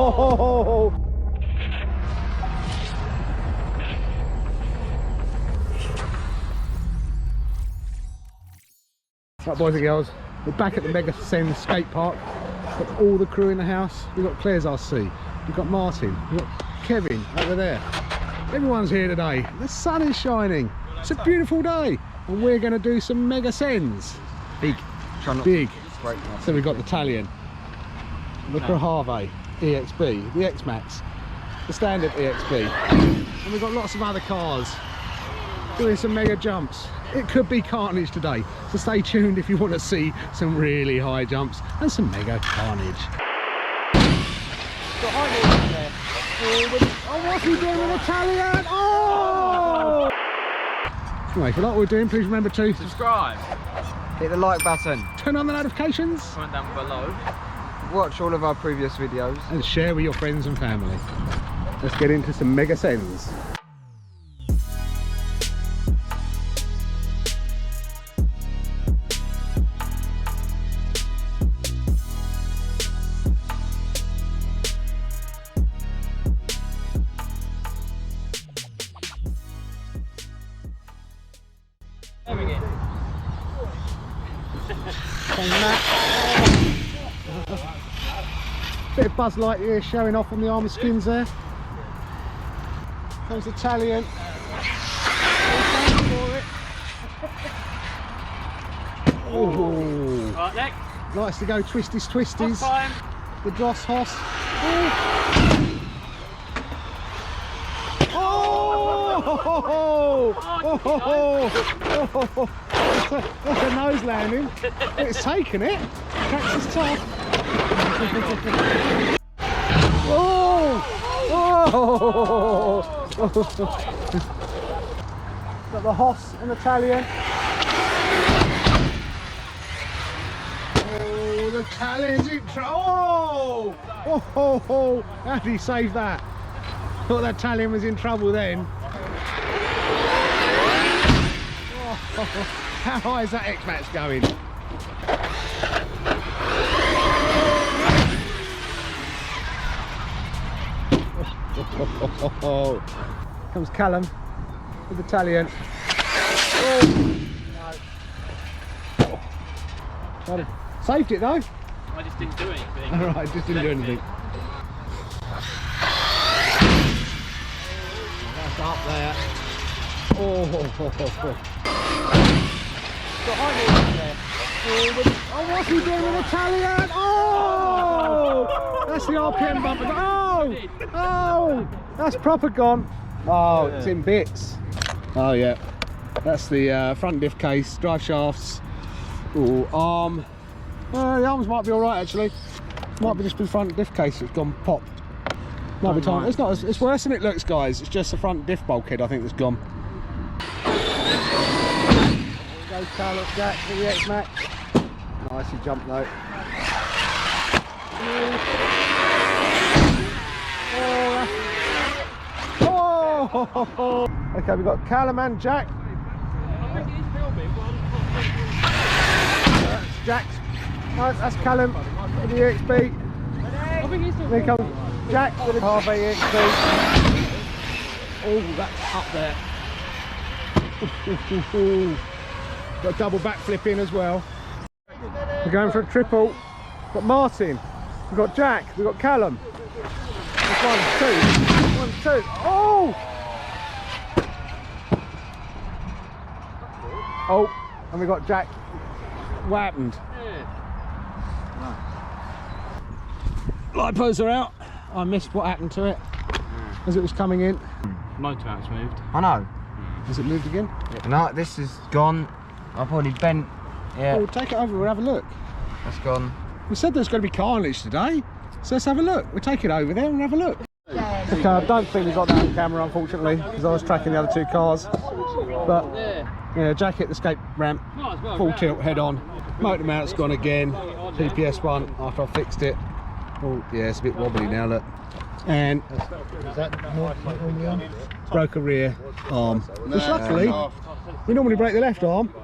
Oh! Right, boys and girls, we're back at the Mega Sen skate park. Got all the crew in the house. We've got Claire's RC, we've got Martin, we've got Kevin over there. Everyone's here today. The sun is shining. It's a beautiful day, and we're going to do some Mega Sens. Big. Big. So we've got the Italian, the Arrma EXB, the X-Max, the standard EXB, and we've got lots of other cars doing some mega jumps. It could be carnage today, so stay tuned if you want to see some really high jumps and some mega carnage. Oh, what's he doing with Italian? Oh! Anyway, if you like what we're doing, please remember to subscribe, hit the like button, turn on the notifications, comment down below, watch all of our previous videos, and share with your friends and family. Let's get into some Mega Sens. Bit of Buzz Lightyear showing off on the Arrma skins there. Comes Italian. Oh, right, next. Likes to go twisties twisties. The Dross Hoss. That's a nose landing. It's taken it. Tracks is tough. Got the Hoss and Italian. Oh, the Italian's in trouble. Oh, how did he save that? Thought that Italian was in trouble then. How high is that X-Max going? Comes Callum with the Italian. Oh. Saved it though. I just didn't do anything. Alright, just didn't do anything. That's up there. Oh, what's he doing with Italian? Oh! That's the RPM bumper. Oh! That's proper gone. Oh, it's in bits. Oh yeah. That's the front diff case, drive shafts. Oh, arm. The arms might be alright actually. Might be just the front diff case that's gone popped. Might be time. It's not. It's worse than it looks, guys. It's just the front diff bulkhead I think that's gone. Goes Carlos Jack for the X-Max. Nicely jumped though. Oh. Okay, we've got Callum and Jack. That's Jack's. That's Callum with the EXB. Here comes Jack with the Arrma EXB. Oh, that's up there. Got a double backflip in as well. We're going for a triple. We've got Martin, we've got Jack, we've got Callum. That's 1, 2. Oh! Oh, and we got Jack. What happened? Lipos are out. I missed what happened to it as it was coming in. Motor mounts moved. I know. Has it moved again? No, this is gone. I've already bent. Yeah. We'll take it over, we'll have a look. That's gone. We said there's going to be carnage today, so let's have a look. We'll take it over there and have a look. Okay, I don't think we got that on camera unfortunately, because I was tracking the other two cars. But yeah, Jack hit the escape ramp, full tilt head on. Motor mount's gone again. PPS one after I fixed it. Oh yeah, it's a bit wobbly now, look. And broke a rear arm. Which luckily, we normally break the left arm.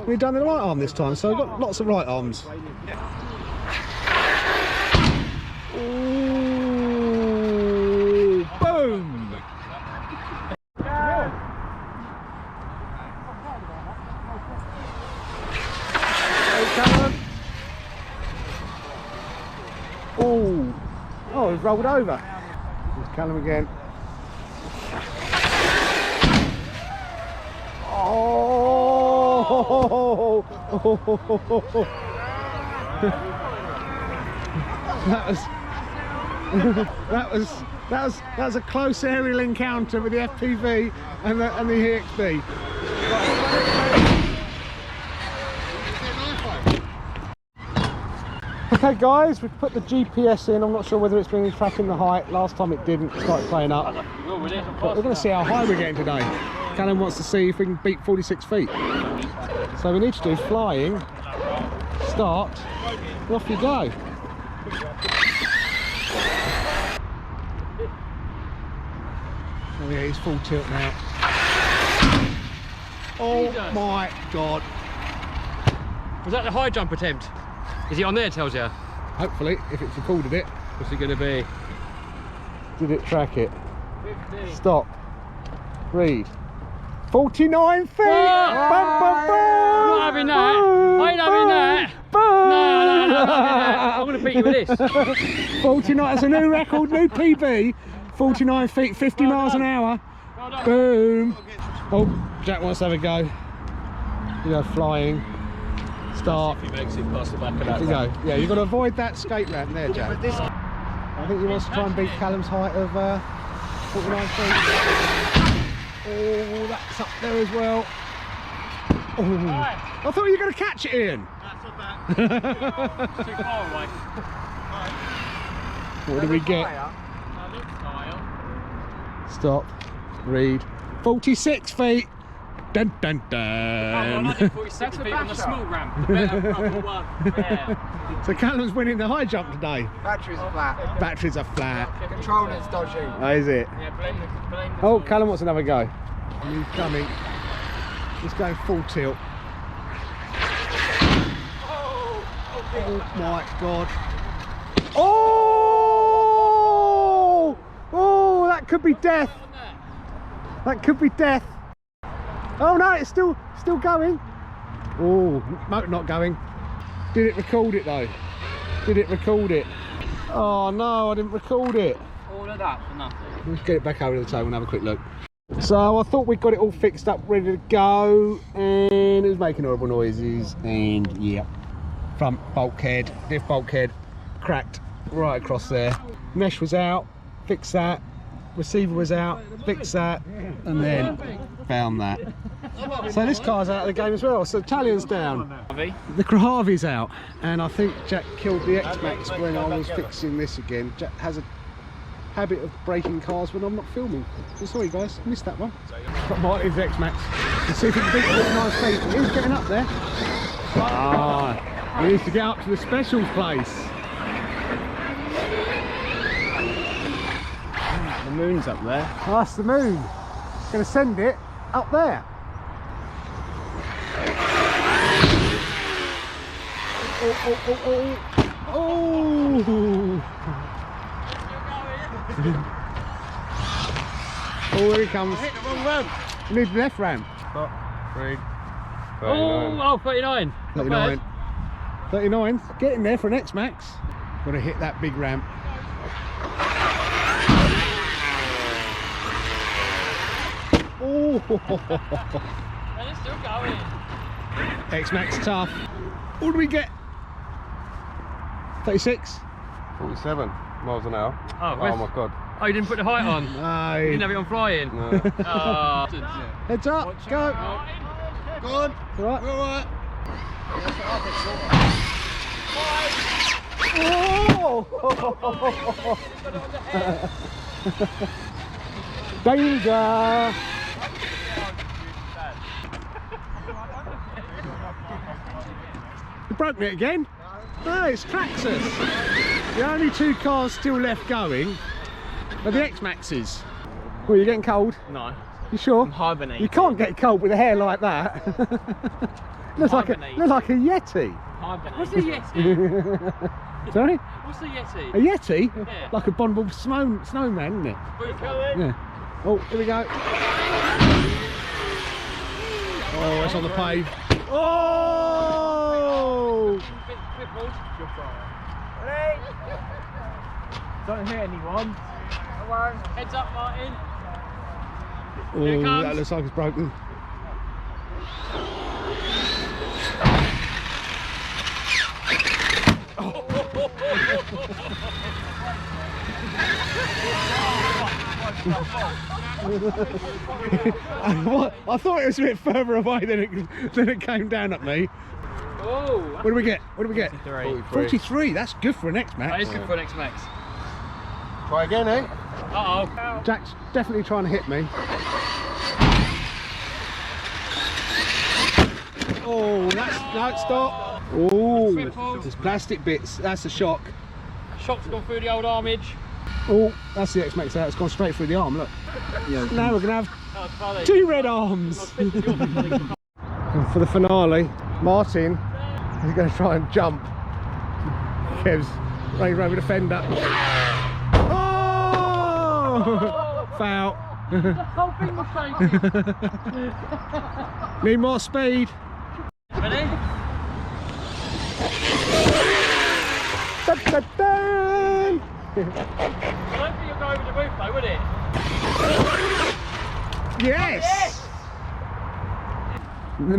We've done the right arm this time, so we've got lots of right arms. Ooh. Callum. Oh, oh, he's rolled over. Here's Callum again. Oh, that was a close aerial encounter with the FPV and the EXB. Okay guys, we've put the GPS in. I'm not sure whether it's been tracking the height. Last time it didn't, it started playing up. But we're going to see how high we're getting today. Callum wants to see if we can beat 46 feet. So we need to do flying, start, and off you go. Oh yeah, he's full tilt now. Oh my god. Was that the high jump attempt? Is it on there, tells you? Hopefully, if it's recorded it. What's it going to be? Did it track it? 50. Stop. Read. 49 feet! Whoa! Bum, bum, bum! I'm not having that. Boom, I ain't having that. boom. No, I'm not having that. I'm going to beat you with this. 49, that's a new record, new PB. 49 feet, 50 miles an hour. Well done. Boom. Oh, Jack wants to have a go. You go flying. Start. If he makes it past the back of that. There you go. Yeah, you've got to avoid that skate ramp there, Jack. I think he wants to try and beat Callum's height of 49 feet. Oh, that's up there as well. Oh. I thought you were going to catch it, Ian. That's not bad. Too far away. What do we get? Stop. Read. 46 feet. Dun dun dun. 46 feet on the small ramp. The better proper one. Yeah. So Callum's winning the high jump today. Batteries are flat. Batteries are flat. Controlling's dodgy. Oh, is it? Yeah, blame the Oh, Callum wants another go. He's coming. He's going full tilt. Oh my god. Oh! Oh, that could be death. That could be death. Oh no, it's still going. Oh, not going. Did it record it though? Did it record it? Oh no, I didn't record it. All of that for nothing. Let's get it back over to the table and have a quick look. So I thought we got it all fixed up, ready to go, and it was making horrible noises, and yeah. Front bulkhead, diff bulkhead, cracked right across there. Mesh was out, fixed that. Receiver was out, fixed that, and then found that. So this car's out of the game as well. So Italian's down. The Krahavi's out, and I think Jack killed the X-Max when I was fixing this again. Jack has a habit of breaking cars when I'm not filming. So sorry guys, missed that one. Got Martin's X-Max. Let's see if he can beat the nice feet. He's getting up there. Ah, he needs to get up to the specials place. The moon's up there. Oh, that's the moon. Going to send it up there. Oh, oh, oh, oh. Oh! Oh, here he comes. I hit the wrong ramp. We need the left ramp. Stop. Read. Oh, 39. 39. 39. Getting there for an X-Max. Got to hit that big ramp. Oh! And it's still going. X-Max tough. What do we get? 36? 47 miles an hour. Oh, Oh my god. Oh, you didn't put the height on? You didn't No. have it on flying? No. Oh. Heads up, go. Go on. All right. All right. Oh! Danger! You broke me again? No, it's Traxxas. The only two cars still left going are the X-Maxes. Well, you're getting cold? No. You sure? I'm hibernating. You can't get cold with a hair like that. looks like a Yeti. What's a Yeti? Sorry? What's a Yeti? A Yeti? Yeah. Like a Bonneville snowman, isn't it? Yeah. Oh, here we go. Oh, it's on the pave. Oh! Careful. Don't hit anyone. Heads up, Martin. Oh, Here it comes. that looks like it's broken. I thought it was a bit further away than it came down at me. Oh, What do we get? What do we get? 43. 43. That's good for an X-Max. That is good for an X-Max. Try again, eh? Uh-oh. Jack's definitely trying to hit me. Oh, no, stop. Oh, Triple. there's plastic bits. That's a shock. Shock's gone through the old armage. Oh, that's the X-Max out. It's gone straight through the arm, look. Now we're going to have That was funny. 2 red arms. And for the finale, Martin is going to try and jump. Kev's running around with a fender. Oh! Foul. The whole thing was shaking. Need more speed. Ready? Dun, dun, dun. I don't think you'll go over the roof though, would it? Yes! The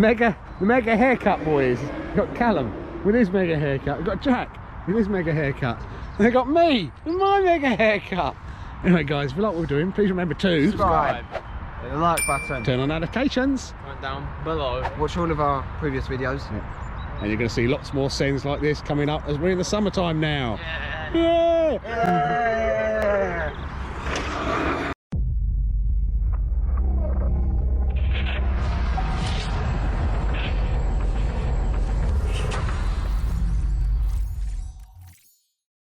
mega haircut boys. We've got Callum with his mega haircut. We've got Jack with his mega haircut. And they've got me with my mega haircut. Anyway guys, if you like what we're doing, please remember to Subscribe. Hit the like button. turn on notifications. Comment down below. Watch all of our previous videos. And you're going to see lots more scenes like this coming up as we're in the summertime now. Yeah. Yeah!